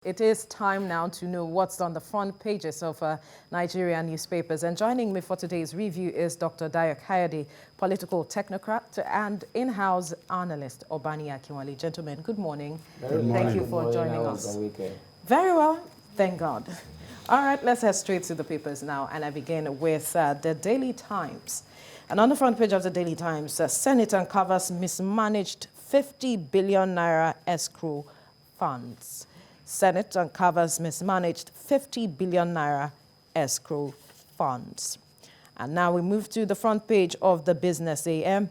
It is time now to know what's on the front pages of Nigerian newspapers. And joining me for today's review is Dr. Dayo Kayode, political technocrat and in-house analyst Obaniyi Akinwale. Gentlemen, good morning. Thank you for joining us. Very well, thank God. All right, let's head straight to the papers now. And I begin with the Daily Times. And on the front page of the Daily Times, Senate uncovers mismanaged 50 billion naira escrow funds. Senate uncovers mismanaged 50 billion naira escrow funds. And now we move to the front page of the Business AM.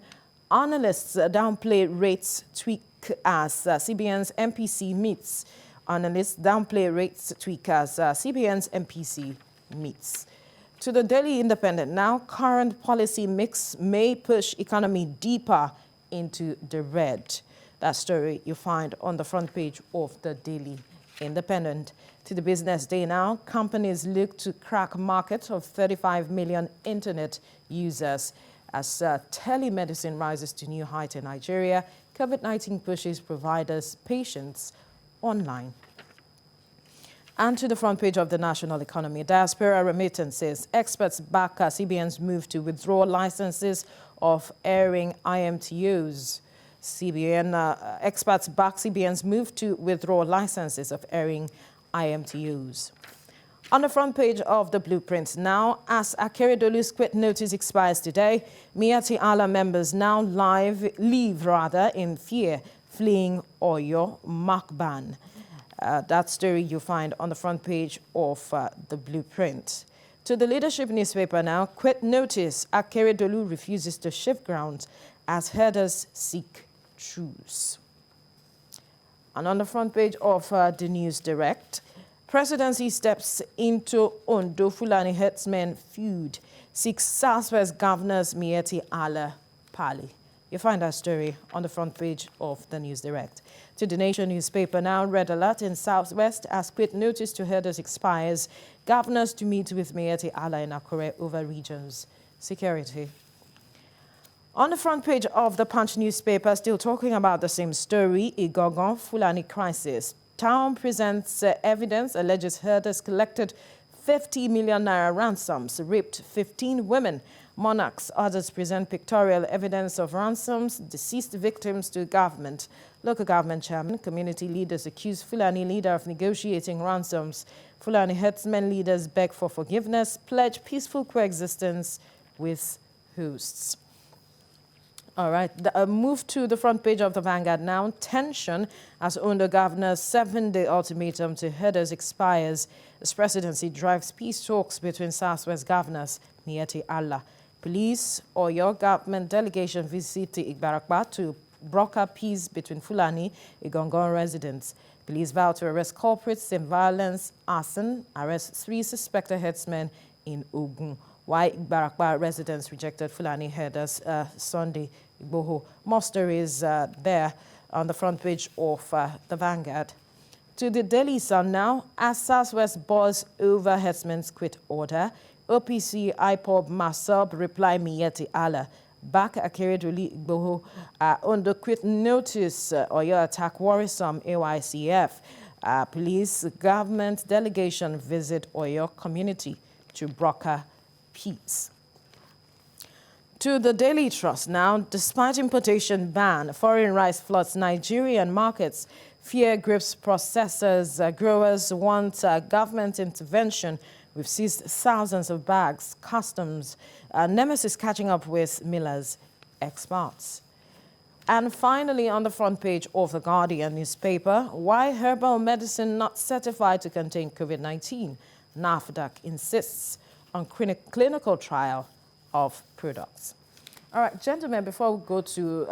Analysts downplay rates tweak as CBN's MPC meets. Analysts downplay rates tweak as CBN's MPC meets. To the Daily Independent now, current policy mix may push economy deeper into the red. That story you find on the front page of the Daily Independent. To the Business Day now, companies look to crack market of 35 million internet users as telemedicine rises to new height in Nigeria. COVID-19 pushes providers' patients online. And to the front page of the National Economy, diaspora remittances. Experts back CBN's move to withdraw licenses of airing IMTOs. Experts back CBN's move to withdraw licenses of airing IMTOs. On the front page of the Blueprint now, as Akeredolu's quit notice expires today, Miyetti Allah members now leave in fear, fleeing Oyo mark ban. That story you find on the front page of the Blueprint. To the Leadership newspaper now, quit notice, Akeredolu refuses to shift ground as herders seek truce. And on the front page of the News Direct, Presidency steps into Ondo Fulani Herdsmen feud, seeks Southwest Governors Miyetti Allah Pali. You find that story on the front page of the News Direct. To the Nation newspaper now, red alert in Southwest as quit notice to herders expires. Governors to meet with Miyetti Allah in Akure over regions security. On the front page of the Punch newspaper, still talking about the same story, Igogon Fulani crisis. Town presents evidence alleges herders collected 50 million naira ransoms, raped 15 women. Monarchs, others present pictorial evidence of ransoms, deceased victims to government. Local government chairman, community leaders accuse Fulani leader of negotiating ransoms. Fulani herdsmen leaders beg for forgiveness, pledge peaceful coexistence with hosts. All right, move to the front page of the Vanguard now. Tension as Ondo governor's 7-day ultimatum to herders expires. This presidency drives peace talks between Southwest governors, Miyetti Allah. Police or your government delegation visit Igbarakba to broker peace between Fulani Igongon residents. Police vow to arrest culprits in violence, arson, arrest 3 suspected herdsmen in Ogun. Why Igbarakba residents rejected Fulani herders Sunday Igboho. More stories there on the front page of the Vanguard. To the Daily Sun now, as Southwest buzz over herdsmen's quit order, OPC IPOB Masab reply Miyetti Allah. Back Akeredolu Igboho on the quit notice or your attack worrisome AYCF. Police government delegation visit Oyo community to broker peace. To the Daily Trust now, despite importation ban, foreign rice floods Nigerian markets. Fear grips processors, growers want government intervention. We've seized thousands of bags, customs, nemesis catching up with millers, exports. And finally, on the front page of the Guardian newspaper, why herbal medicine not certified to contain COVID-19? NAFDAC insists on clinical trial of products. All right, gentlemen, before we go to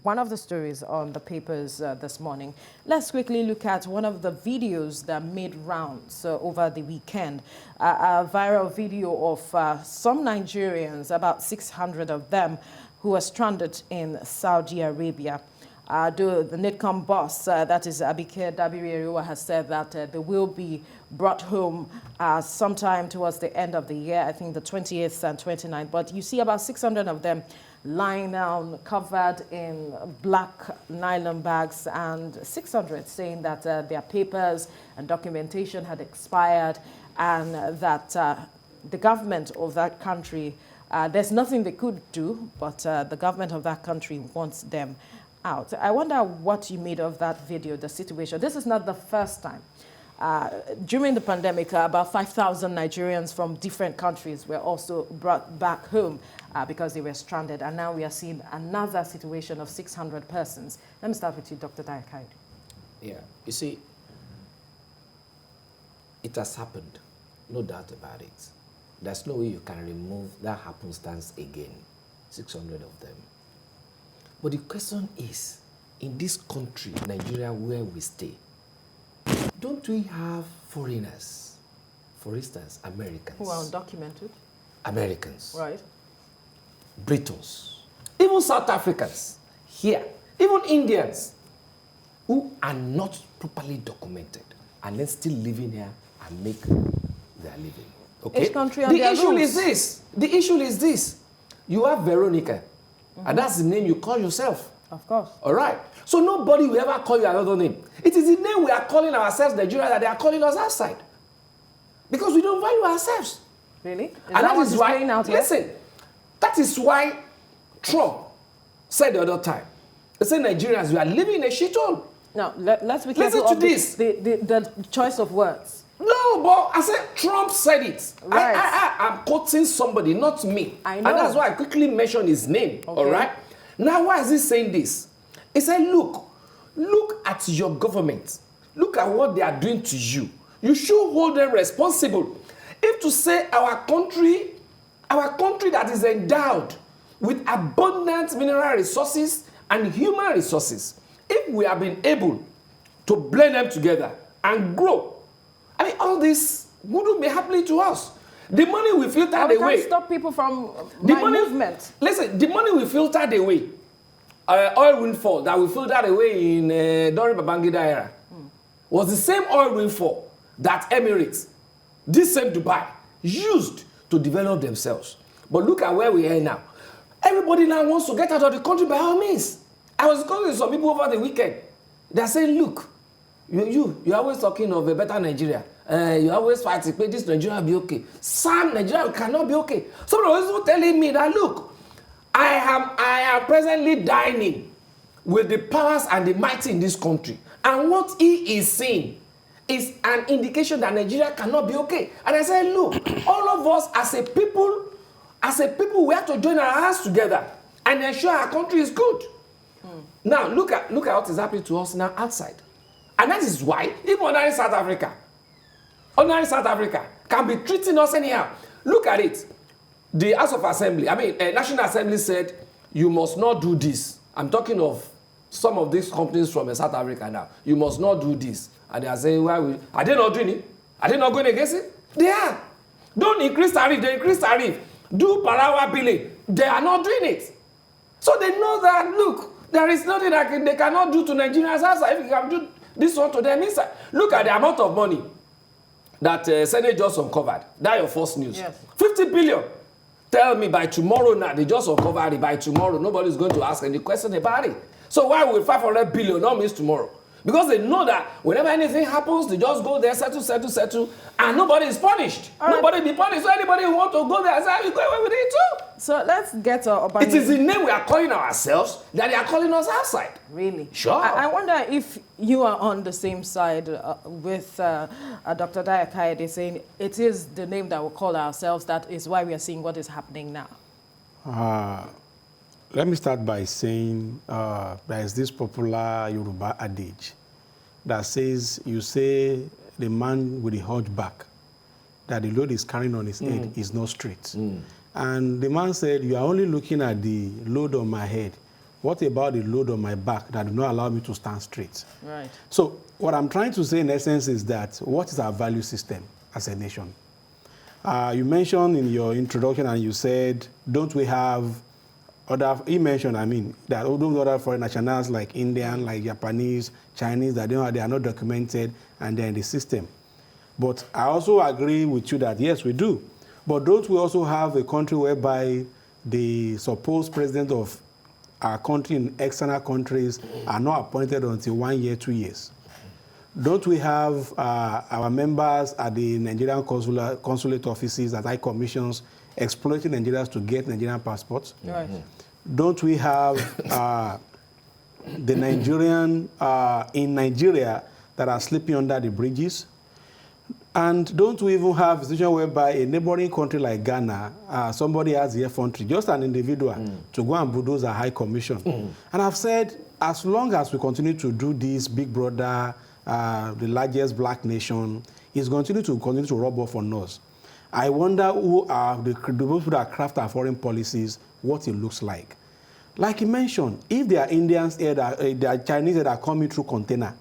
one of the stories on the papers this morning, let's quickly look at one of the videos that made rounds over the weekend. A viral video of some Nigerians, about 600 of them, who are stranded in Saudi Arabia. The NITCOM boss, that is Abike Dabiri, has said that they will be brought home sometime towards the end of the year, I think the 28th and 29th. But you see about 600 of them lying down, covered in black nylon bags, and 600 saying that their papers and documentation had expired, and that the government of that country, there's nothing they could do, but the government of that country wants them out. I wonder what you made of that video, the situation. This is not the first time. During the pandemic, about 5,000 Nigerians from different countries were also brought back home because they were stranded. And now we are seeing another situation of 600 persons. Let me start with you, Dr. Dayo Kayode. Yeah, you see, it has happened, no doubt about it. There's no way you can remove that happenstance again, 600 of them. But the question is, in this country, Nigeria, where we stay, don't we have foreigners? For instance, Americans. Who are undocumented. Americans. Right. Britons. Even South Africans. Here. Even Indians. Who are not properly documented and then still living here and make their living. Okay? Each country and their rules. The issue is this. You have Veronica. And that's the name you call yourself. Of course. All right. So nobody will ever call you another name. It is the name we are calling ourselves, Nigeria, that they are calling us outside. Because we don't value ourselves. Really? Is and that is why, out listen, that is why Trump said the other time, he said, Nigerians, we are living in a shithole. Now, let's be careful Listen to of this. The choice of words. No, but I said Trump said it. Right. I'm quoting somebody, not me. I know. And that's why I quickly mentioned his name. Okay. All right? Now, why is he saying this? He said, look at your government. Look at what they are doing to you. You should hold them responsible. If to say our country that is endowed with abundant mineral resources and human resources, if we have been able to blend them together and grow, I mean, all this wouldn't be happening to us. The money we filtered away. Can't stop people from movement. Listen, the money we filtered away, oil windfall that we filtered away in during Babangida era, was the same oil windfall that Emirates, this same Dubai, used to develop themselves. But look at where we are now. Everybody now wants to get out of the country by all means. I was calling some people over the weekend. They're saying, look, you're always talking of a better Nigeria. You always fighting, this Nigeria will be okay. Some Nigeria cannot be okay. Somebody was also telling me that, look, I am presently dining with the powers and the mighty in this country. And what he is saying is an indication that Nigeria cannot be okay. And I said, look, all of us as a people, we have to join our hands together and ensure our country is good. Now, look at what is happening to us now outside. And that is why even ordinary South Africa can be treating us anyhow. Look at it. The House of Assembly, National Assembly said, you must not do this. I'm talking of some of these companies from South Africa now. You must not do this. And they are saying, are they not doing it? Are they not going against it? They are. Don't increase tariff. They increase tariff. Do per hour billing. They are not doing it. So they know that, look, there is nothing that they cannot do to Nigerians outside. If you can do this one to them inside. Look at the amount of money that Senate just uncovered. That's your first news. Yes. 50 billion. Tell me by tomorrow now, they just uncovered it. By tomorrow, nobody's going to ask any question about it. So why will 500 billion not miss tomorrow? Because they know that whenever anything happens, they just go there, settle, and nobody is punished. Right. Nobody be punished. So anybody who wants to go there, say, you go away with it too. So let's get Obaniyi. It is the name we are calling ourselves that they are calling us outside. Really? Sure. I wonder if you are on the same side with Dr. Dayo Kayode saying it is the name that we call ourselves. That is why we are seeing what is happening now. Let me start by saying there is this popular Yoruba adage that says, you say the man with the hunchback, that the load is carrying on his head is not straight. And the man said, you are only looking at the load on my head. What about the load on my back that do not allow me to stand straight? Right. So what I'm trying to say in essence is that what is our value system as a nation? You mentioned in your introduction and you said, don't we have he mentioned, that other foreign nationals like Indian, like Japanese, Chinese, that they are not documented and they're in the system. But I also agree with you that, yes, we do. But don't we also have a country whereby the supposed president of our country in external countries are not appointed until 1 year, 2 years? Don't we have our members at the Nigerian consulate offices, at high commissions, exploiting Nigerians to get Nigerian passports? Right. Don't we have the Nigerian in Nigeria that are sleeping under the bridges? And don't we even have a situation whereby a neighboring country like Ghana, somebody has the effrontery, just an individual, to go and bulldoze a high commission? And I've said, as long as we continue to do this, Big Brother, the largest black nation, is going to continue to rub off on us. I wonder who are the people that craft our foreign policies, what it looks like. Like you mentioned, if there are Indians here, there are Chinese that are coming through container,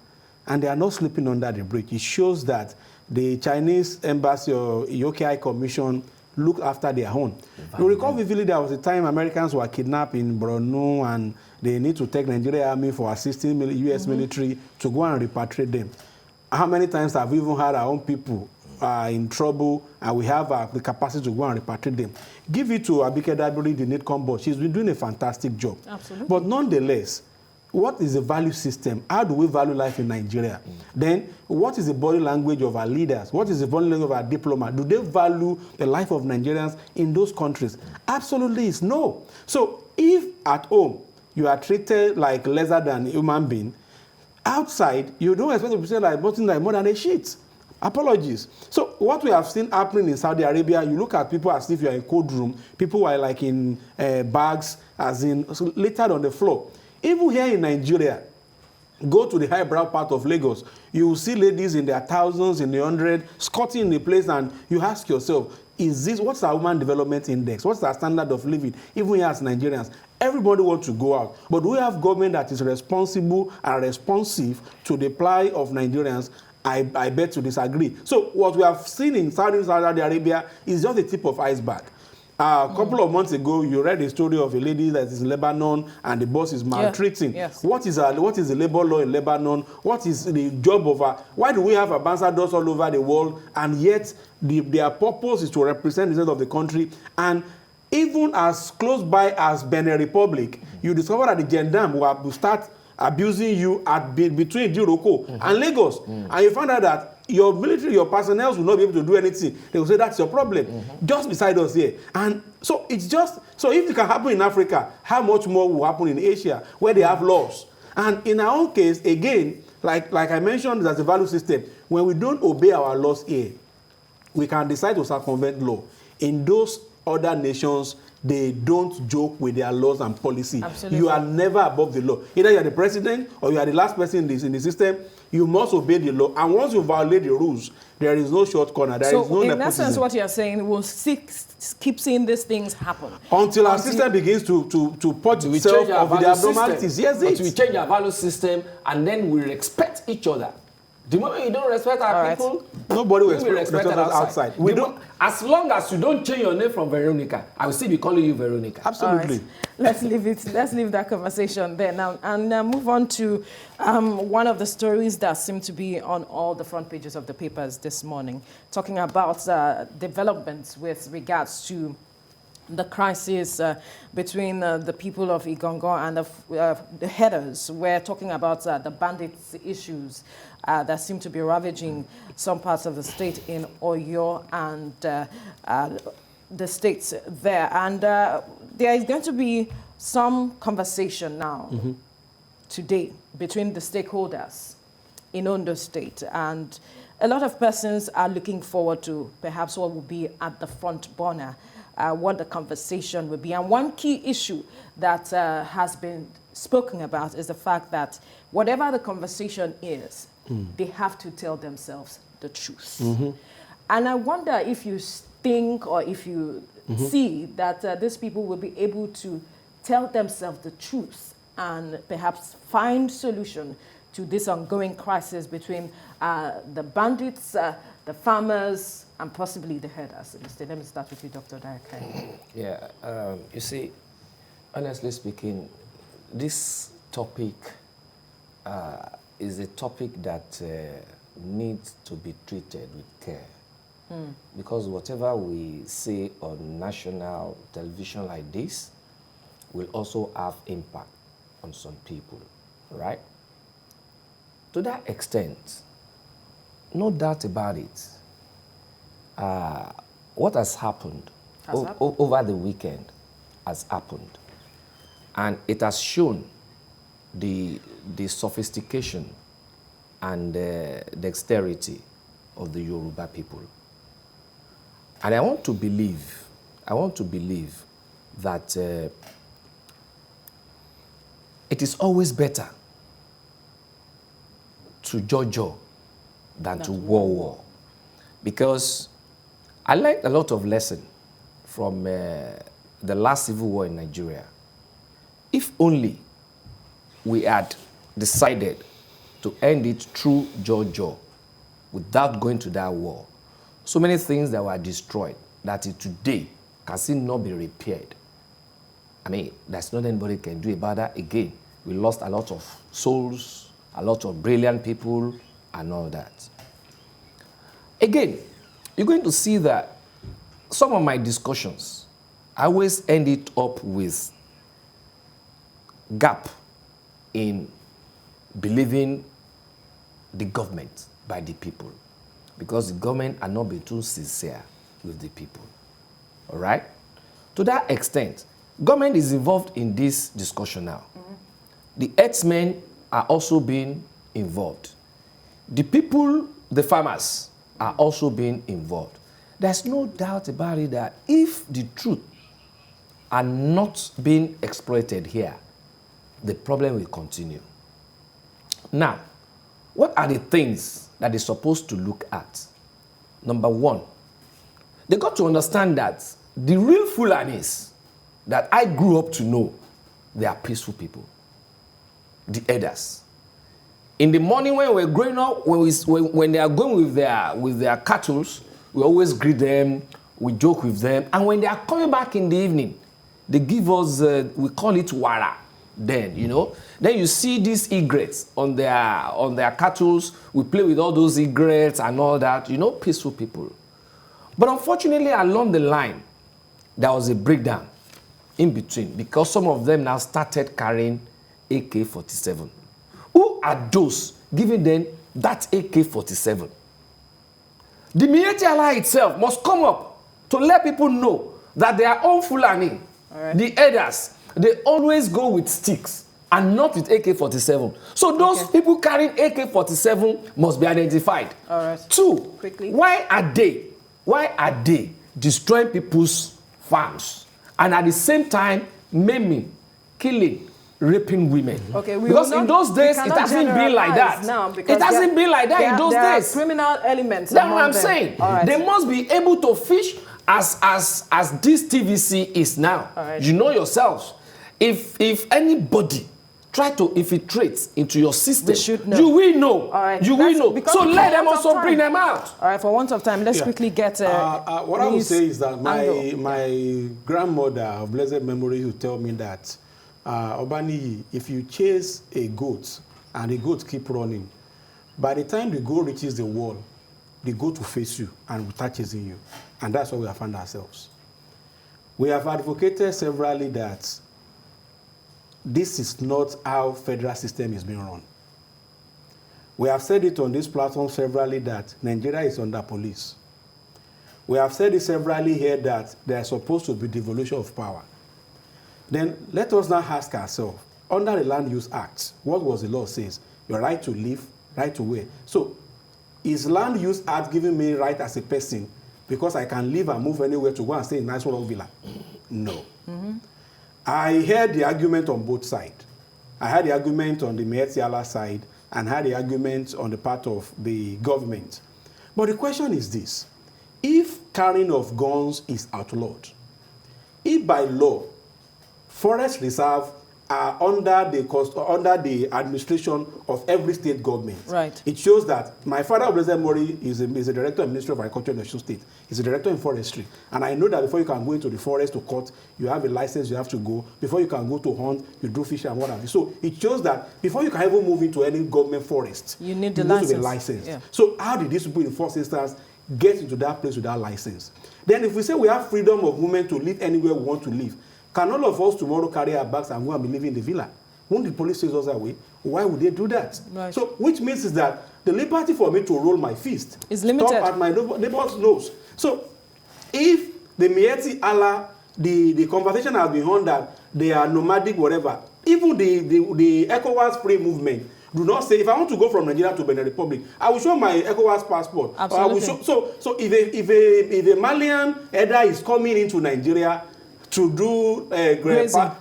and they are not sleeping under the bridge, it shows that the Chinese embassy or UKI commission look after their own. You recall vividly there was a time Americans were kidnapped in Borno and they need to take Nigerian army for assisting U.S. military to go and repatriate them. How many times have we even had our own people in trouble and we have the capacity to go and repatriate them? Give it to Abike Dabiri, the NIDCOM board. She's been doing a fantastic job. Absolutely. But nonetheless, what is the value system? How do we value life in Nigeria? Then, what is the body language of our leaders? What is the body language of our diplomats? Do they value the life of Nigerians in those countries? Absolutely is no. So, if at home you are treated like lesser than a human being, outside you don't expect to be treated like nothing like more than a shit. Apologies. So what we have seen happening in Saudi Arabia, you look at people as if you are in a cold room, people are like in bags, as in littered on the floor. Even here in Nigeria, go to the highbrow part of Lagos, you will see ladies in their thousands, in the hundred, squatting in the place, and you ask yourself, what's our Human Development Index? What's our standard of living? Even here as Nigerians, everybody wants to go out. But we have government that is responsible and responsive to the plight of Nigerians. I bet to disagree. So what we have seen in Saudi Arabia is just the tip of iceberg. A couple of months ago, you read the story of a lady that is in Lebanon and the boss is maltreating. Yeah. Yes. What is the labor law in Lebanon? What is the job of why do we have ambassadors all over the world, and yet their purpose is to represent the state of the country? And even as close by as Benin Republic, you discover that the Gendam will start abusing you between Jiroko and Lagos. And you find out that your military, your personnel will not be able to do anything. They will say that's your problem. Just beside us here. And so it's just, so if it can happen in Africa, how much more will happen in Asia where they have laws? And in our own case, again, like I mentioned, there's a value system. When we don't obey our laws here, we can decide to circumvent law. In those other nations, they don't joke with their laws and policy. Absolutely. You are never above the law. Either you are the president or you are the last person in the system. You must obey the law. And once you violate the rules, there is no short corner. There is no nepotism. In essence, what you are saying, we'll keep seeing these things happen. Until our system begins to purge itself of the abnormalities. Yes, but we change our value system and then we respect each other. The moment you don't respect our people, nobody will respect us outside. We don't. As long as you don't change your name from Veronica, I will still be calling you Veronica. Absolutely. Right. Let's leave that conversation there now and move on to one of the stories that seem to be on all the front pages of the papers this morning, talking about developments with regards to the crisis between the people of Igongo and the headers. We're talking about the bandits issues that seem to be ravaging some parts of the state in Oyo and the states there. And there is going to be some conversation now today between the stakeholders in Ondo State. And a lot of persons are looking forward to perhaps what will be at the front burner, what the conversation will be. And one key issue that has been spoken about is the fact that whatever the conversation is, they have to tell themselves the truth. And I wonder if you think or if you see that these people will be able to tell themselves the truth and perhaps find solution to this ongoing crisis between the bandits, the farmers, and possibly the herders. Let me start with you, Dr. Dayo Kayode. Yeah, you see, honestly speaking, this topic is a topic that needs to be treated with care. Because whatever we say on national television like this will also have impact on some people, right? To that extent, no doubt about it, what has happened, over the weekend has happened. And it has shown the sophistication and dexterity of the Yoruba people. And I want to believe that it is always better to jojo than to war. Because I learned a lot of lessons from the last civil war in Nigeria. If only we had decided to end it through jojo without going to that war, so many things that were destroyed that today can still not be repaired. I mean, there's nothing anybody can do about that. Again, we lost a lot of souls, a lot of brilliant people, and all that. Again, you're going to see that some of my discussions, I always end it up with gap in believing the government by the people, because the government are not being too sincere with the people. All right? To that extent, government is involved in this discussion now. The herdsmen are also being involved. The people, the farmers, are also being involved. There's no doubt about it that if the truth are not being exploited here, the problem will continue. Now, what are the things that they're supposed to look at? Number one, they got to understand that the real Fulanis that I grew up to know, they are peaceful people. The elders. In the morning when we're growing up, when they are going with their cattle, we always greet them, we joke with them, and when they are coming back in the evening, they give us, we call it wara. Then, you know, then you see these egrets on their cattle. We play with all those egrets and all that, you know, peaceful people. But unfortunately, along the line, there was a breakdown in between, because some of them now started carrying AK-47. Who are those giving them that AK-47? The Miyetti Allah itself must come up to let people know that they are all Fulani. Right. The elders, they always go with sticks and not with AK-47. So those people carrying AK-47 must be identified. All right. Two, quickly, why are they destroying people's farms and at the same time maiming, killing, raping women? Okay, because in those days it hasn't been like that. It hasn't been like that in those days. Criminal elements. That's what I'm saying. Right. They must be able to fish as this TVC is now. Right. You know yourselves. If anybody try to infiltrate into your system, you will know. All right. You will know. So let them also bring them out. All right. For want of time, let's quickly get. What I would say is that my grandmother of blessed memory would tell me that, Obaniyi, if you chase a goat and the goat keep running, by the time the goat reaches the wall, the goat will face you and will start chasing you. And that's where we have found ourselves. We have advocated severally that this is not how federal system is being run. We have said it on this platform severally that Nigeria is under police. We have said it severally here that there is supposed to be devolution of power. Then let us now ask ourselves, under the Land Use Act, what was the law says? Your right to live, right to wear. So is Land Use Act giving me right as a person because I can live and move anywhere to go and stay in nice old villa? No. I heard the argument on both sides. I had the argument on the Miyetti Allah side and had the argument on the part of the government. But the question is this: if carrying of guns is outlawed, if by law forest reserve are under the administration of every state government. Right. It shows that my father, Blessed Mori, is a director in the Ministry of Agriculture in the Osun State. He's a director in forestry. And I know that before you can go into the forest to cut, you have a license you have to go. Before you can go to hunt, you do fish and what have you. So it shows that before you can even move into any government forest, you need the license. To be licensed. Yeah. So how did these people in first instance get into that place without license. Then if we say we have freedom of movement to live anywhere we want to live, can all of us tomorrow carry our bags and go and be living in the villa? Won't the police chase us away? Why would they do that? Right. So, which means is that the liberty for me to roll my fist is limited. Stop at my neighbor's nose. So, if the Mieti Allah, the conversation has been on that they are nomadic, whatever, even the ECOWAS free movement do not say, if I want to go from Nigeria to Benin Republic, I will show my ECOWAS passport. Absolutely. I will show, so if a Malian elder is coming into Nigeria to do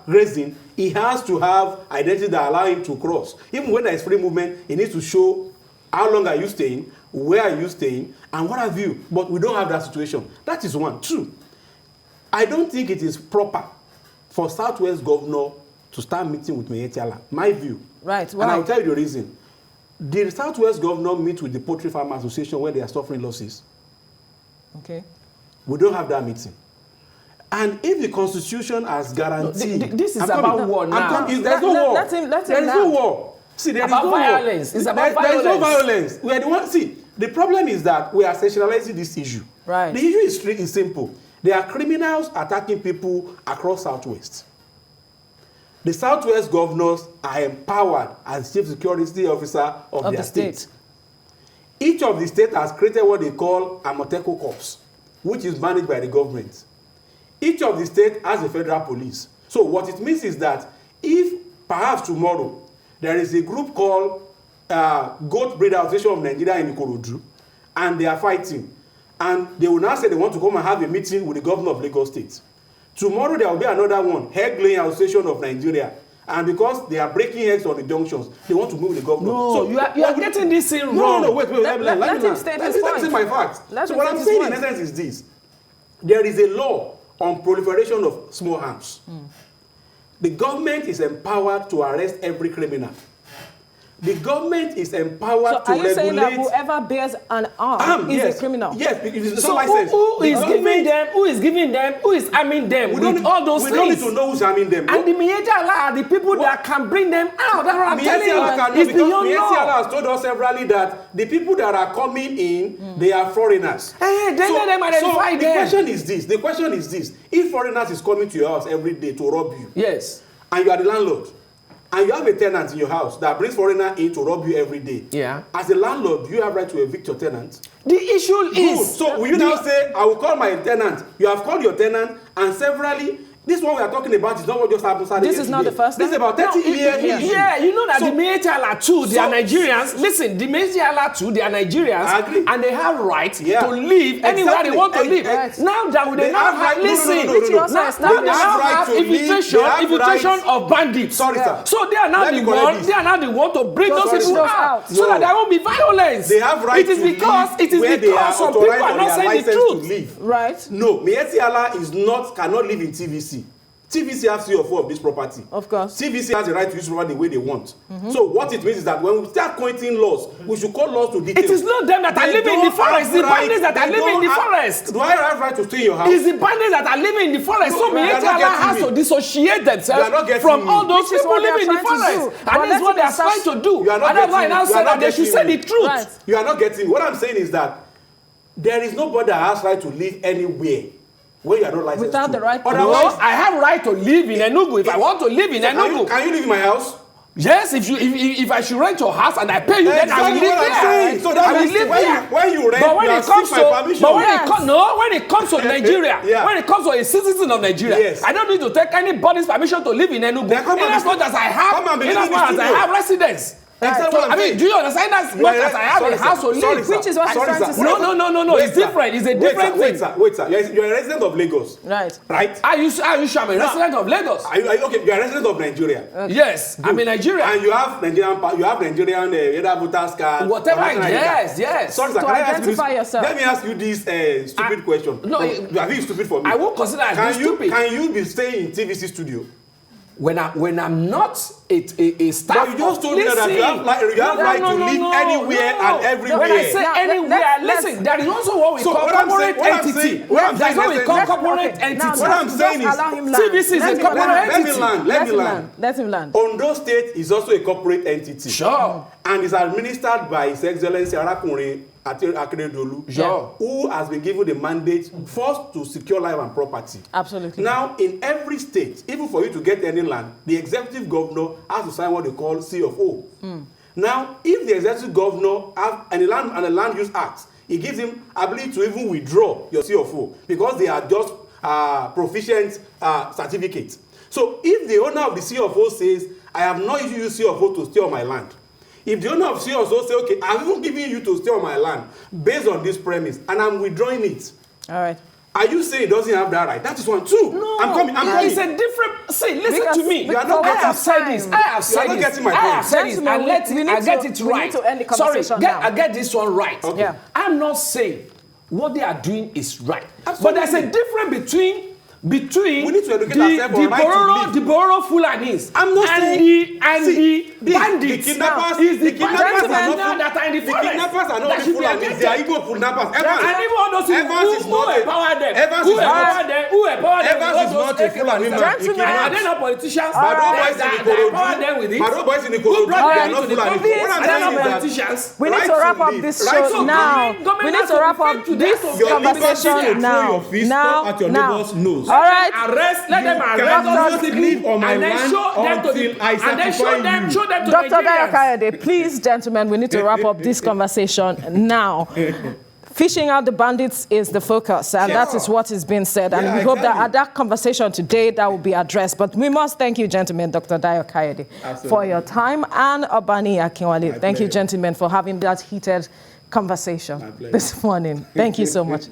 grazing, he has to have identity that allow him to cross. Even when there is free movement, he needs to show how long are you staying, where are you staying, and what have you. But we don't have that situation. That is one. Two, I don't think it is proper for Southwest governor to start meeting with Mieti Allah. My view. Right. Why? And I'll tell you the reason. The Southwest governor meet with the Poultry Farmer Association when they are suffering losses. Okay. We don't have that meeting. And if the Constitution has guaranteed... No, this is about war now. There's no war. There is no war. See, there is no violence. War. It's about violence. There is no violence. We are the one. See, the problem is that we are sensationalizing this issue. Right. The issue is simple. There are criminals attacking people across Southwest. The Southwest governors are empowered as chief security officer of their state. Each of the states has created what they call Amoteco Corps, which is managed by the government. Each of the states has a federal police. So what it means is that if perhaps tomorrow there is a group called Goat Breeder Association of Nigeria in Ikorodu, and they are fighting, and they will now say they want to come and have a meeting with the governor of Lagos State. Tomorrow there will be another one, Egg Laying Association of Nigeria, and because they are breaking eggs on the junctions, they want to move the governor. No, so you are getting this thing wrong. No, wait. Let him state his point. Let me say my facts. So what I'm saying in essence is this. There is a law on proliferation of small arms. The government is empowered to arrest every criminal. The government is empowered to regulate... So are you saying that whoever bears an arm is a criminal? Yes, because it's so not licensed. Who is arming them with all those things? We don't need to know who's arming them. And the Mieti Allah are the people that can bring them out. That's what I'm telling you. It's beyond law. Mieti Allah has told us severally that the people that are coming in, they are foreigners. Hey, then let them identify them. The question is this. If foreigners is coming to your house every day to rob you, yes, and you are the landlord, and you have a tenant in your house that brings foreigner in to rob you every day. Yeah. As a landlord, you have right to evict your tenant. The issue is... So will you now say, I will call my tenant. You have called your tenant, and severally, this one we are talking about is not what just happened Saturday. This is not the first time. This is about 30 years. Yeah, you know that the Mieti Allah too, they are Nigerians. Listen, the Mieti Allah too, they are Nigerians. I agree. And they have right to live anywhere they want to live. Now that they now have, listen, now they have infiltration of bandits. Sorry, sir. So they are now the one to bring those people out so that there won't be violence. They have right to live it is because some people are not saying the truth. Right. No, Mieti Allah cannot live in TVC. TVC has 3 or 4 of this property. Of course. TVC has the right to use property the way they want. So what it means is that when we start pointing laws, we should call laws to detail. It is not them that are living in the forest. The bandits that are living in the forest. Do I have right to stay in your house? It's the bandits that are living in the forest. So Mieti Allah has to dissociate themselves from all those people living in the forest. And this is what they are trying to do. And that's why I now say that they should say the truth. You are not getting me. What I'm saying is that there is nobody that has right to live anywhere when you are not licensed without the right to Otherwise, I have right to live in Enugu if I want to live in Enugu. Can you live in my house? Yes, if I should rent your house and I pay you, then I will live there. So that means when you rent, but when it comes to when it comes to Nigeria, when it comes to a citizen of Nigeria, I don't need to take anybody's permission to live in Enugu. In as much as I have residence. I mean, do you understand that much as I have a house to live? Which is what you're trying to say. No. It's different. It's a different thing. Wait, sir. You're a resident of Lagos. Right. Are you sure I'm a resident of Lagos? Okay, you're a resident of Nigeria. Yes, I'm in Nigeria. And you have Nigerian either voters card. Whatever. Yes. Sorry, sir. To identify yourself. Let me ask you this stupid question. No, I think it's stupid for me. I won't consider it as stupid. Can you be staying in TVC studio? When I'm not a staff, but you just told me that you have right to live anywhere and everywhere. When I say anywhere, listen, there is also what we call corporate entity. That's what we call corporate entity. What I'm saying is, TVC is a corporate entity. Let him land. Ondo State is also a corporate entity. Sure. And is administered by His Excellency Arakunrin Akinwale, Sure. who has been given the mandate first to secure life and property. Absolutely. Now, in every state, even for you to get any land, the executive governor has to sign what they call CFO. Now, if the executive governor has and the land use act, it gives him ability to even withdraw your CFO because they are just proficient certificates. So, if the owner of the CFO says, I have not used CFO to stay on my land, if the owner of CFO say, okay, I've even given you to stay on my land based on this premise, and I'm withdrawing it. All right. Are you saying it doesn't have that right? That is one. Two. No, I'm coming. it's a different. See, listen to me. You are not I getting have said this. I have said not this. getting my I have point. said this. Gentlemen, And let we it. need I get to- it we need right. to end the Sorry, conversation now. I get this one right. Okay. Yeah. I'm not saying what they are doing is right, Absolutely. but there's a difference between We need to educate ourselves the on right to Bororo, live. the Bororo Fulanis I'm not and saying- the bandits. The kidnappers, is the kidnappers are bandits not that are in the the forest. kidnappers are not that the should be Fulanis. They are arrested. Igbo kidnappers. And even all those Evans is who not a- empower them, Evans who is not- empower them, who empower them, Evans is not a Fulani man. Gentlemen. Are they not politicians? Bado That- boys in that Ikorodu. empower them with it? Bado boys in Who Ikorodu, brought they them are not into the Fulani. country? What I'm Are they saying not is that politicians? We need right to wrap up live, this right show to now. government We need has to to wrap be up fair to this that. Your liberty conversation to throw now. your fist Now, up at your now. neighbor's nose. All right. Let them arrest cannot those people live on my and then land show them to until the I and then certify you. show them to Dr. Dayo Nigerians. Kayode, please, gentlemen, we need to wrap up this conversation now. Fishing out the bandits is the focus, and that is what is being said. And Yeah, we hope that exactly. at that conversation today, that will be addressed. But we must thank you, gentlemen, Dr. Dayo Kayode, for your time, and Obaniyi Akinwale. Thank you, pleasure. gentlemen, for having that heated conversation this morning. Thank you so much.